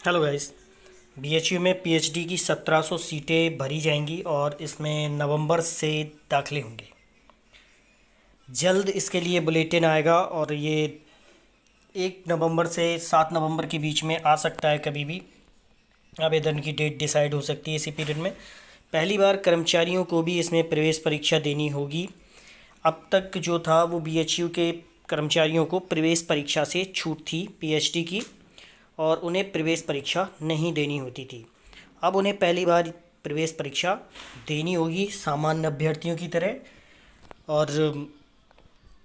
Hello guys. BHU में PhD की 1700 सीटें भरी जाएंगी और इसमें नवंबर से दाखिले होंगे। जल्द इसके लिए बुलेटिन आएगा और ये 1 नवंबर से 7 नवंबर के बीच में आ सकता है। कभी भी आवेदन की डेट डिसाइड हो सकती है इसी पीरियड में। पहली बार कर्मचारियों को भी इसमें प्रवेश परीक्षा देनी होगी। अब तक जो था वो बीएचयू के कर्मचारियों को प्रवेश परीक्षा से छूट थी पीएचडी की, और उन्हें प्रवेश परीक्षा नहीं देनी होती थी। अब उन्हें पहली बार प्रवेश परीक्षा देनी होगी सामान्य अभ्यर्थियों की तरह, और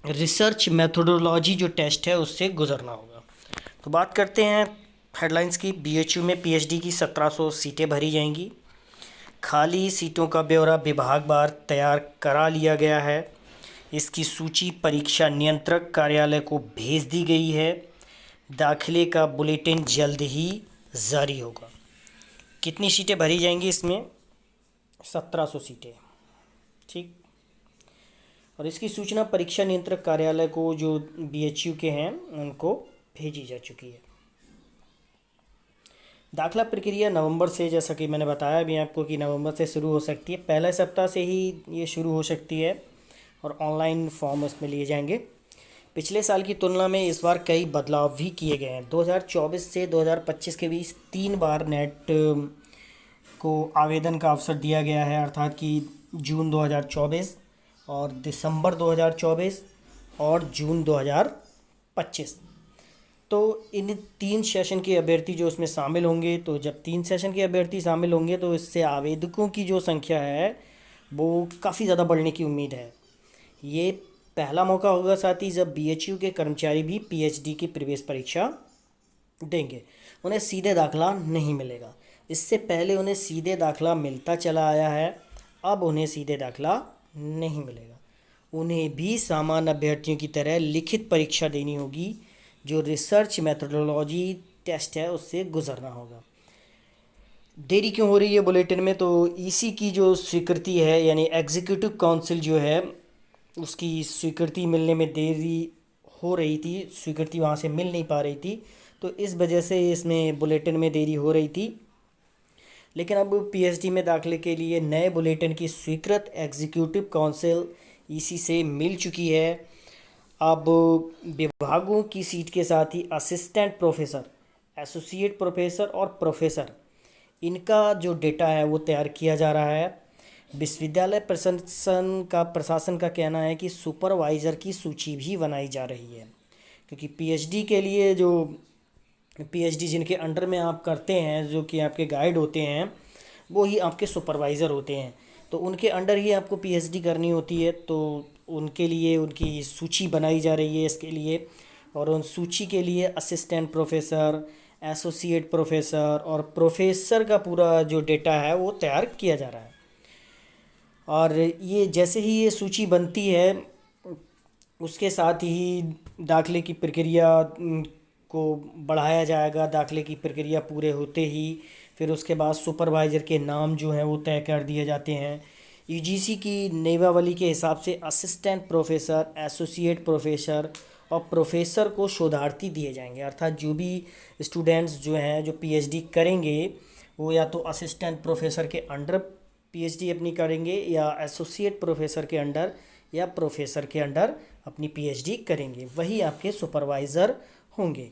रिसर्च मेथोडोलॉजी जो टेस्ट है उससे गुजरना होगा। तो बात करते हैं हेडलाइंस की। बीएचयू में पीएचडी की 1700 सीटें भरी जाएंगी। खाली सीटों का ब्यौरा विभागवार तैयार करा लिया गया है। इसकी सूची परीक्षा नियंत्रक कार्यालय को भेज दी गई है। दाखिले का बुलेटिन जल्द ही जारी होगा। कितनी सीटें भरी जाएंगी इसमें? 1700 सीटें, ठीक। और इसकी सूचना परीक्षा नियंत्रक कार्यालय को, जो बीएचयू के हैं, उनको भेजी जा चुकी है। दाखिला प्रक्रिया नवंबर से, जैसा कि मैंने बताया भी आपको कि नवंबर से शुरू हो सकती है। पहले सप्ताह से ही ये शुरू हो सकती है और ऑनलाइन फॉर्म उसमें लिए जाएंगे। पिछले साल की तुलना में इस बार कई बदलाव भी किए गए हैं। 2024 से 2025 के बीच 3 बार नेट को आवेदन का अवसर दिया गया है, अर्थात कि जून 2024 और दिसंबर 2024 और जून 2025। तो इन 3 सेशन के अभ्यर्थी जो उसमें शामिल होंगे, तो जब 3 सेशन के अभ्यर्थी शामिल होंगे तो इससे आवेदकों की जो संख्या है वो काफ़ी ज़्यादा बढ़ने की उम्मीद है। ये पहला मौका होगा साथ ही जब बीएचयू के कर्मचारी भी पीएचडी की प्रवेश परीक्षा देंगे। उन्हें सीधे दाखला नहीं मिलेगा। इससे पहले उन्हें सीधे दाखला मिलता चला आया है, अब उन्हें सीधे दाखला नहीं मिलेगा। उन्हें भी सामान्य अभ्यर्थियों की तरह लिखित परीक्षा देनी होगी, जो रिसर्च मेथोडोलॉजी टेस्ट है उससे गुजरना होगा। देरी क्यों हो रही है बुलेटिन में? तो ईसी की जो स्वीकृति है, यानी एग्जीक्यूटिव काउंसिल जो है, उसकी स्वीकृति मिलने में देरी हो रही थी। स्वीकृति वहाँ से मिल नहीं पा रही थी, तो इस वजह से इसमें बुलेटिन में देरी हो रही थी। लेकिन अब पीएचडी में दाखिले के लिए नए बुलेटिन की स्वीकृत एग्जीक्यूटिव काउंसिल ईसी से मिल चुकी है। अब विभागों की सीट के साथ ही असिस्टेंट प्रोफेसर, एसोसिएट प्रोफेसर और प्रोफेसर, इनका जो डेटा है वो तैयार किया जा रहा है। विश्वविद्यालय प्रशासन का कहना है कि सुपरवाइज़र की सूची भी बनाई जा रही है, क्योंकि पीएचडी के लिए जो पीएचडी जिनके अंडर में आप करते हैं, जो कि आपके गाइड होते हैं, वो ही आपके सुपरवाइज़र होते हैं। तो उनके अंडर ही आपको पीएचडी करनी होती है। तो उनके लिए उनकी सूची बनाई जा रही है इसके लिए, और उन सूची के लिए असिस्टेंट प्रोफेसर, एसोसिएट प्रोफेसर और प्रोफेसर का पूरा जो डेटा है वो तैयार किया जा रहा है। और ये जैसे ही ये सूची बनती है, उसके साथ ही दाखिले की प्रक्रिया को बढ़ाया जाएगा। दाखिले की प्रक्रिया पूरे होते ही फिर उसके बाद सुपरवाइज़र के नाम जो हैं वो तय कर दिए जाते हैं। यूजीसी की नियमावली के हिसाब से असिस्टेंट प्रोफेसर, एसोसिएट प्रोफेसर और प्रोफेसर को शोधार्थी दिए जाएंगे, अर्थात जो भी स्टूडेंट्स जो हैं जो पीएचडी करेंगे वो या तो असिस्टेंट प्रोफेसर के अंडर पीएचडी अपनी करेंगे, या एसोसिएट प्रोफेसर के अंडर, या प्रोफेसर के अंडर अपनी पीएचडी करेंगे। वही आपके सुपरवाइज़र होंगे।